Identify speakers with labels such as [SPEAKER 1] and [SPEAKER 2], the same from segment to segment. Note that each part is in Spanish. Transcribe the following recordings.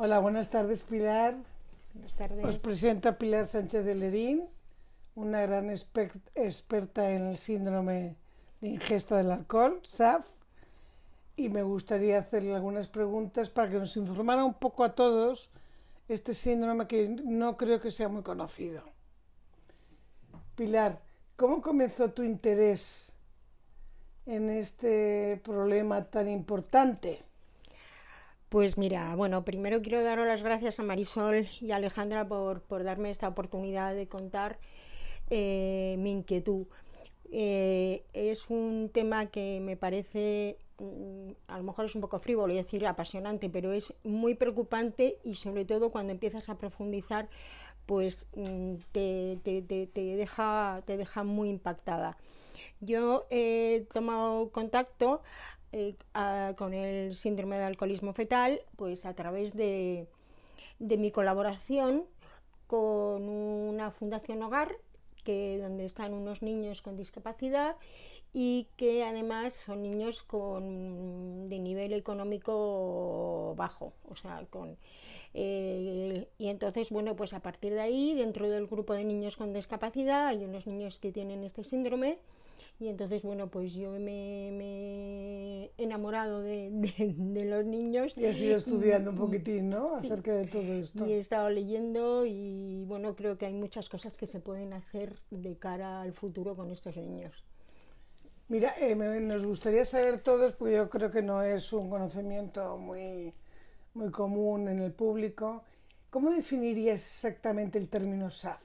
[SPEAKER 1] Hola, buenas tardes, Pilar.
[SPEAKER 2] Buenas
[SPEAKER 1] Os
[SPEAKER 2] tardes.
[SPEAKER 1] presento a Pilar Sánchez de Lerín, una gran experta en el síndrome de ingesta del alcohol, SAF, y me gustaría hacerle algunas preguntas para que nos informara un poco a todos este síndrome que no creo que sea muy conocido. Pilar, ¿cómo comenzó tu interés en este problema tan importante?
[SPEAKER 2] Pues mira, bueno, primero quiero daros las gracias a Marisol y a Alejandra por darme esta oportunidad de contar mi inquietud. Es un tema que me parece, a lo mejor es un poco frívolo y decir apasionante, pero es muy preocupante y sobre todo cuando empiezas a profundizar, pues te deja muy impactada. Yo he tomado contacto con el síndrome de alcoholismo fetal pues a través de mi colaboración con una fundación hogar donde están unos niños con discapacidad y que además son niños de nivel económico bajo, o sea, y entonces, bueno, pues a partir de ahí, dentro del grupo de niños con discapacidad, hay unos niños que tienen este síndrome y entonces, bueno, pues yo me he enamorado de los niños
[SPEAKER 1] Y has ido estudiando un
[SPEAKER 2] y
[SPEAKER 1] poquitín, ¿no?
[SPEAKER 2] sí,
[SPEAKER 1] Acerca de todo
[SPEAKER 2] y
[SPEAKER 1] esto.
[SPEAKER 2] he estado leyendo y bueno, creo que hay muchas cosas que se pueden hacer de cara al futuro con estos niños.
[SPEAKER 1] Mira, nos gustaría saber todos, porque yo creo que no es un conocimiento muy común en el público. ¿Cómo definirías exactamente el término SAF?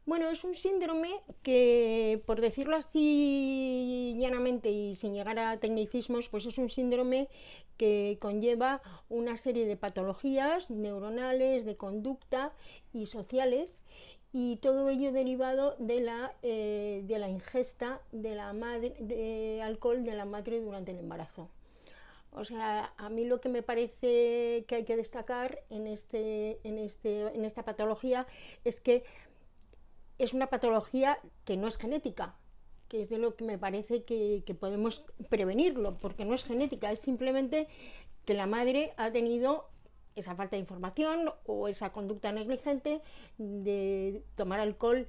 [SPEAKER 2] Bueno, es un síndrome que, por decirlo así llanamente y sin llegar a tecnicismos, pues es un síndrome que conlleva una serie de patologías neuronales, de conducta y sociales, y todo ello derivado de la ingesta de alcohol de la madre durante el embarazo. O sea, a mí lo que me parece que hay que destacar en esta patología es que es una patología que no es genética, que es de lo que me parece que podemos prevenirlo, porque no es genética, es simplemente que la madre ha tenido esa falta de información o esa conducta negligente de tomar alcohol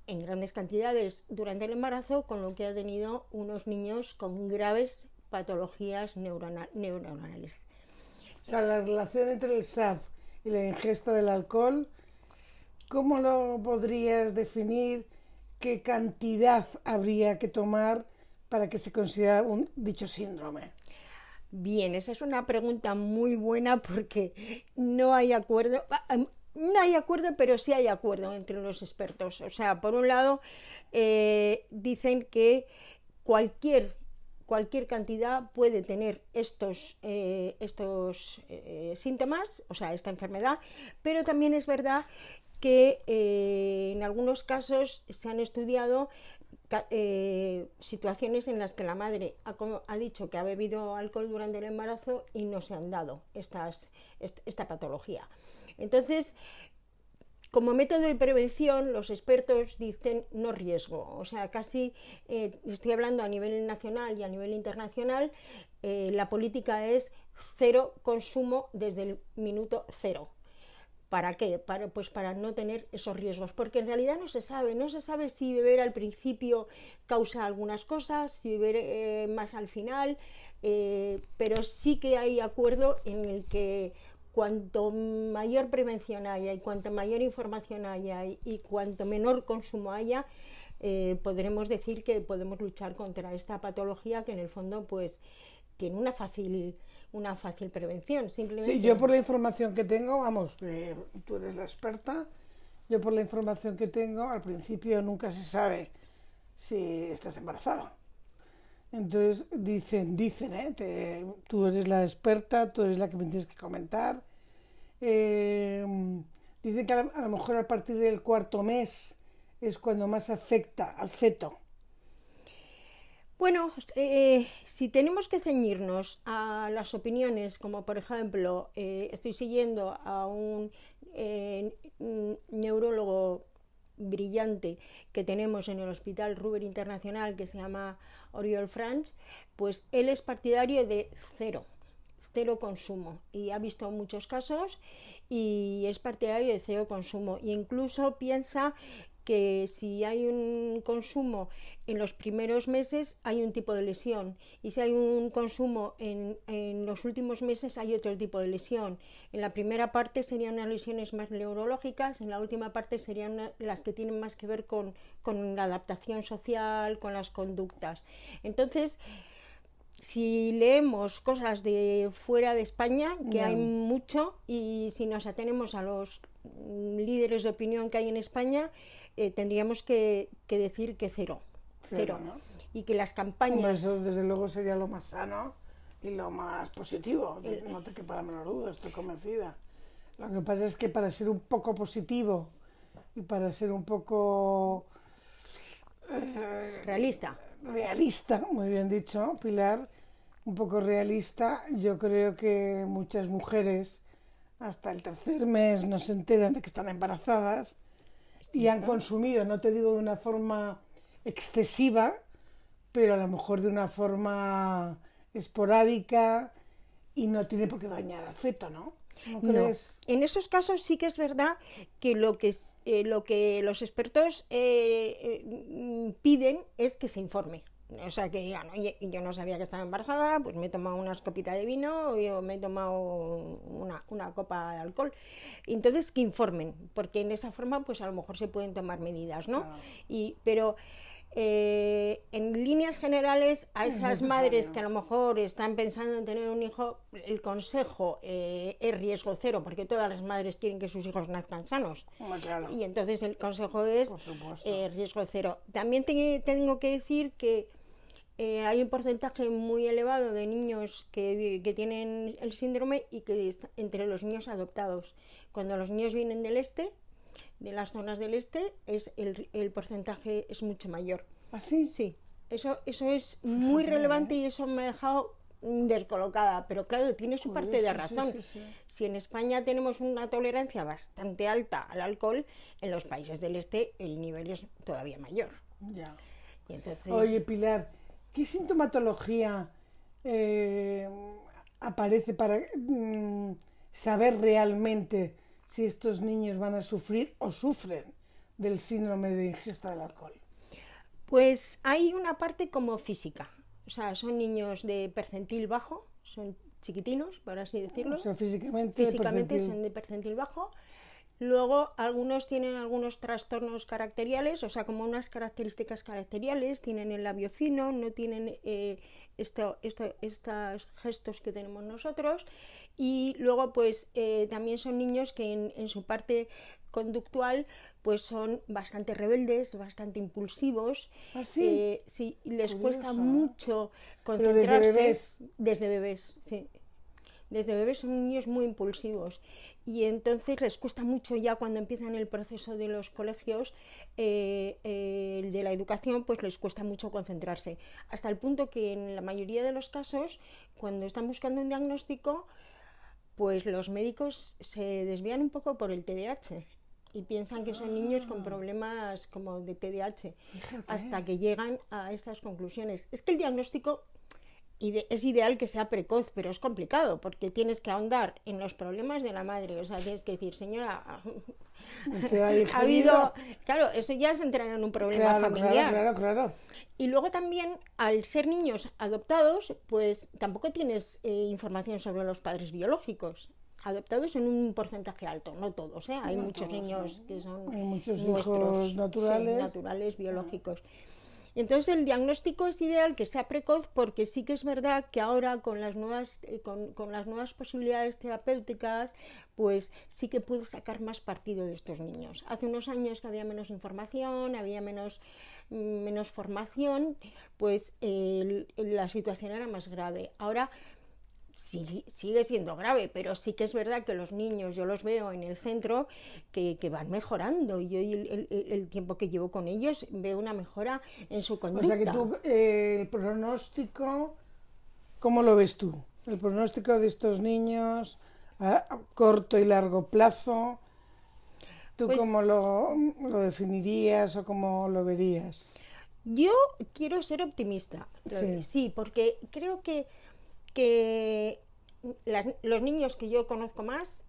[SPEAKER 2] en grandes cantidades durante el embarazo, con lo que ha tenido unos niños con graves patologías neuronales.
[SPEAKER 1] O sea, la relación entre el SAF y la ingesta del alcohol, ¿cómo lo podrías definir? ¿Qué cantidad habría que tomar para que se considere un dicho síndrome?
[SPEAKER 2] Bien, esa es una pregunta muy buena porque no hay acuerdo. No hay acuerdo, pero sí hay acuerdo entre los expertos. O sea, por un lado, dicen que cualquier, cualquier cantidad puede tener estos síntomas, o sea, esta enfermedad, pero también es verdad que en algunos casos se han estudiado situaciones en las que la madre ha dicho que ha bebido alcohol durante el embarazo y no se han dado esta patología. Entonces, como método de prevención, los expertos dicen no riesgo, o sea, casi estoy hablando a nivel nacional y a nivel internacional, la política es cero consumo desde el minuto cero. ¿Para qué? Pues para no tener esos riesgos, porque en realidad no se sabe si beber al principio causa algunas cosas, si beber más al final, pero sí que hay acuerdo en el que cuanto mayor prevención haya y cuanto mayor información haya y cuanto menor consumo haya, podremos decir que podemos luchar contra esta patología que en el fondo pues tiene una fácil prevención,
[SPEAKER 1] Sí, yo
[SPEAKER 2] simplemente.
[SPEAKER 1] por la información que tengo, vamos, tú eres la experta, yo por la información que tengo, al principio nunca se sabe si estás embarazada. Entonces dicen, tú eres la experta, tú eres la que me tienes que comentar. Eh, Dicen que a lo mejor a partir del cuarto mes es cuando más afecta al feto.
[SPEAKER 2] Bueno, si tenemos que ceñirnos a las opiniones, como por ejemplo, estoy siguiendo a un neurólogo brillante que tenemos en el Hospital Ruber Internacional, que se llama Oriol Franch, pues él es partidario de cero, cero consumo y ha visto muchos casos y es partidario de cero consumo, e incluso piensa que si hay un consumo en los primeros meses hay un tipo de lesión, y si hay un consumo en los últimos meses hay otro tipo de lesión. En la primera parte serían unas lesiones más neurológicas, en la última parte serían las que tienen más que ver con la adaptación social, con las conductas. Entonces, si leemos cosas de fuera de España, que hay mucho, y si nos atenemos a los líderes de opinión que hay en España, tendríamos que decir que cero,
[SPEAKER 1] ¿no?
[SPEAKER 2] y que las campañas...
[SPEAKER 1] Hombre, eso desde luego sería lo más sano y lo más positivo, no te quepa la menor duda, estoy convencida. Lo que pasa es que para ser un poco positivo y para ser un poco
[SPEAKER 2] realista,
[SPEAKER 1] muy bien dicho, Pilar, un poco realista, yo creo que muchas mujeres hasta el tercer mes no se enteran de que están embarazadas y han consumido, no te digo de una forma excesiva, pero a lo mejor de una forma esporádica y no tiene por qué dañar al feto, ¿no? ¿No crees?
[SPEAKER 2] En esos casos sí que es verdad que lo que los expertos piden es que se informe. O sea, que digan, oye, yo no sabía que estaba embarazada, pues me he tomado unas copitas de vino o me he tomado una copa de alcohol. Entonces, que informen, porque en esa forma, pues a lo mejor se pueden tomar medidas, ¿no?
[SPEAKER 1] Claro.
[SPEAKER 2] Pero en líneas generales, a esas madres que a lo mejor están pensando en tener un hijo, el consejo es riesgo cero, porque todas las madres quieren que sus hijos nazcan sanos.
[SPEAKER 1] Claro.
[SPEAKER 2] Y entonces el consejo es riesgo cero. También tengo que decir que hay un porcentaje muy elevado de niños que tienen el síndrome y que entre los niños adoptados. Cuando los niños vienen del este, de las zonas del este, el porcentaje es mucho mayor.
[SPEAKER 1] ¿Ah, sí?
[SPEAKER 2] Sí, eso es muy relevante y eso me ha dejado descolocada, pero claro, tiene su parte de razón.
[SPEAKER 1] Sí.
[SPEAKER 2] Si en España tenemos una tolerancia bastante alta al alcohol, en los países del este el nivel es todavía mayor.
[SPEAKER 1] Ya.
[SPEAKER 2] Y entonces...
[SPEAKER 1] Oye, Pilar, ¿qué sintomatología aparece para saber realmente si estos niños van a sufrir o sufren del síndrome de ingesta del alcohol?
[SPEAKER 2] Pues hay una parte como física, o sea, son niños de percentil bajo, son chiquitinos, por así decirlo.
[SPEAKER 1] O sea, físicamente
[SPEAKER 2] son de percentil bajo. Luego algunos tienen algunos trastornos caracteriales, o sea, como unas características caracteriales, tienen el labio fino, no tienen estos gestos que tenemos nosotros, y luego pues también son niños que en su parte conductual pues son bastante rebeldes, bastante impulsivos.
[SPEAKER 1] ¿Ah, sí?
[SPEAKER 2] Sí, les
[SPEAKER 1] Curioso,
[SPEAKER 2] cuesta mucho
[SPEAKER 1] concentrarse.
[SPEAKER 2] concentrarse.
[SPEAKER 1] ¿Pero desde bebés?
[SPEAKER 2] Desde bebés, sí. Desde bebés son niños muy impulsivos y entonces les cuesta mucho ya cuando empiezan el proceso de los colegios, de la educación, pues les cuesta mucho concentrarse. Hasta el punto que en la mayoría de los casos, cuando están buscando un diagnóstico, pues los médicos se desvían un poco por el TDAH y piensan que son niños con problemas como de TDAH, hasta que llegan a estas conclusiones. Es que el diagnóstico es ideal que sea precoz, pero es complicado porque tienes que ahondar en los problemas de la madre, o sea, tienes que decir, señora, ha habido... Claro, eso ya es entrar en un problema familiar.
[SPEAKER 1] Claro.
[SPEAKER 2] Y luego también, al ser niños adoptados, pues tampoco tienes información sobre los padres biológicos. Adoptados en un porcentaje alto, no todos, hay
[SPEAKER 1] no
[SPEAKER 2] muchos
[SPEAKER 1] todos,
[SPEAKER 2] niños que son
[SPEAKER 1] hay muchos
[SPEAKER 2] nuestros,
[SPEAKER 1] hijos naturales.
[SPEAKER 2] sí, naturales, biológicos. Entonces el diagnóstico es ideal que sea precoz, porque sí que es verdad que ahora con las nuevas posibilidades terapéuticas, pues sí que puedes sacar más partido de estos niños. Hace unos años que había menos información, había menos formación, pues la situación era más grave. Ahora sigue siendo grave, pero sí que es verdad que los niños, yo los veo en el centro que van mejorando, y yo el tiempo que llevo con ellos veo una mejora en su conducta.
[SPEAKER 1] O sea que tú, el pronóstico, ¿cómo lo ves tú? El pronóstico de estos niños a corto y largo plazo, ¿tú pues, cómo lo definirías o cómo lo verías?
[SPEAKER 2] Yo quiero ser optimista, sí, porque creo que los niños que yo conozco más